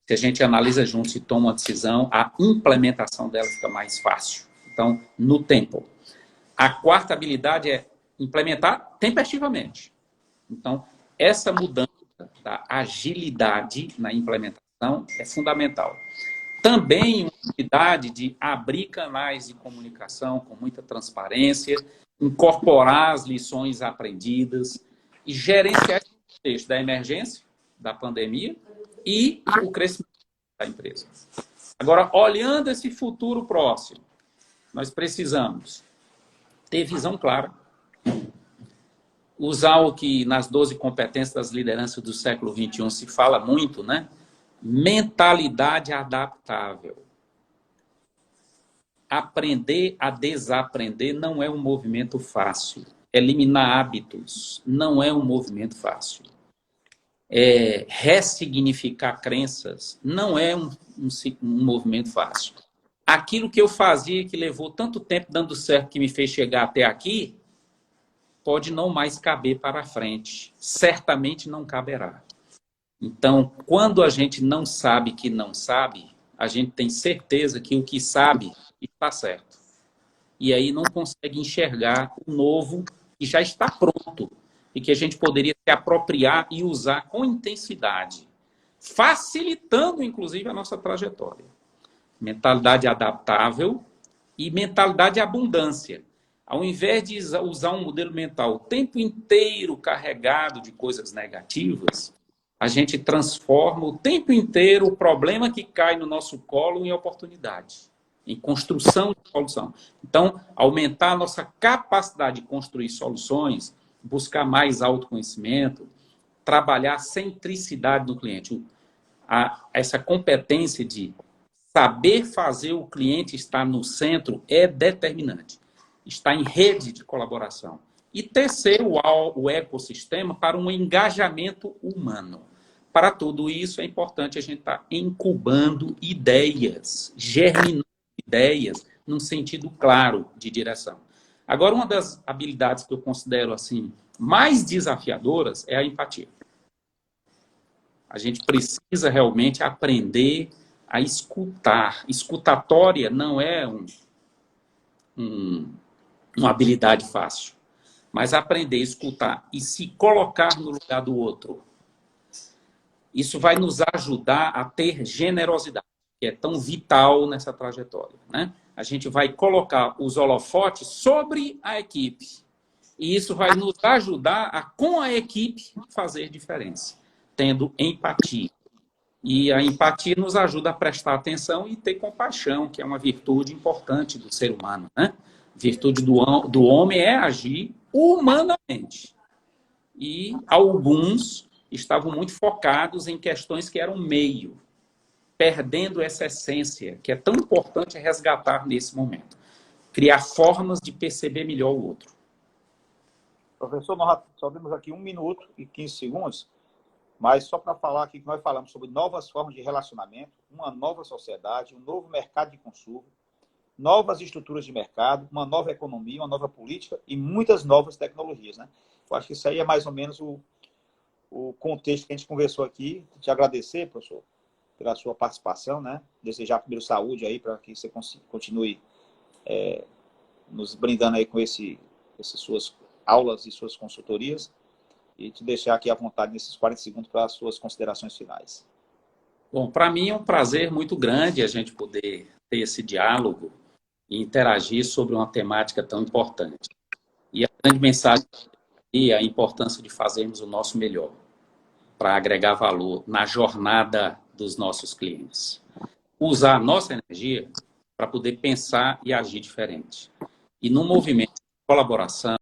Speaker 2: Se a gente analisa juntos e toma uma decisão, a implementação dela fica mais fácil. Então, no tempo. A quarta habilidade é implementar tempestivamente. Então, essa mudança da agilidade na implementação é fundamental. Também uma habilidade de abrir canais de comunicação com muita transparência, incorporar as lições aprendidas e gerenciar esse contexto da emergência, da pandemia e o crescimento da empresa. Agora, olhando esse futuro próximo, nós precisamos ter visão clara, usar o que nas 12 competências das lideranças do século XXI se fala muito, né? Mentalidade adaptável. Aprender a desaprender não é um movimento fácil. Eliminar hábitos não é um movimento fácil. Ressignificar crenças não é um movimento fácil. Aquilo que eu fazia, que levou tanto tempo dando certo, que me fez chegar até aqui, pode não mais caber para frente. Certamente não caberá. Então, quando a gente não sabe que não sabe, a gente tem certeza que o que sabe está certo. E aí não consegue enxergar o novo que já está pronto e que a gente poderia se apropriar e usar com intensidade, facilitando, inclusive, a nossa trajetória. Mentalidade adaptável e mentalidade de abundância. Ao invés de usar um modelo mental o tempo inteiro carregado de coisas negativas, a gente transforma o tempo inteiro o problema que cai no nosso colo em oportunidade, em construção de solução. Então, aumentar a nossa capacidade de construir soluções, buscar mais autoconhecimento, trabalhar a centricidade do cliente. Essa competência de saber fazer o cliente estar no centro é determinante. Está em rede de colaboração. E terceiro, o ecossistema para um engajamento humano. Para tudo isso, é importante a gente estar incubando ideias, germinando ideias, num sentido claro de direção. Agora, uma das habilidades que eu considero assim mais desafiadoras é a empatia. A gente precisa realmente aprender a escutar. Escutatória não é uma habilidade fácil, mas aprender a escutar e se colocar no lugar do outro. Isso vai nos ajudar a ter generosidade, que é tão vital nessa trajetória, né? A gente vai colocar os holofotes sobre a equipe. E isso vai nos ajudar a, com a equipe, fazer diferença, tendo empatia. E a empatia nos ajuda a prestar atenção e ter compaixão, que é uma virtude importante do ser humano, né? Virtude do homem é agir humanamente. E alguns estavam muito focados em questões que eram meio, perdendo essa essência, que é tão importante resgatar nesse momento. Criar formas de perceber melhor o outro.
Speaker 1: Professor, nós só temos aqui 1 minuto e 15 segundos, mas só para falar aqui que nós falamos sobre novas formas de relacionamento, uma nova sociedade, um novo mercado de consumo, novas estruturas de mercado, uma nova economia, uma nova política e muitas novas tecnologias, né? Eu acho que isso aí é mais ou menos o contexto que a gente conversou aqui. Te agradecer, professor, pela sua participação, né? Desejar primeiro saúde aí para que você continue nos brindando aí com essas suas aulas e suas consultorias e te deixar aqui à vontade nesses 40 segundos para as suas considerações finais.
Speaker 2: Bom, para mim é um prazer muito grande a gente poder ter esse diálogo e interagir sobre uma temática tão importante. E a grande mensagem é a importância de fazermos o nosso melhor para agregar valor na jornada dos nossos clientes. Usar a nossa energia para poder pensar e agir diferente. E no movimento de colaboração,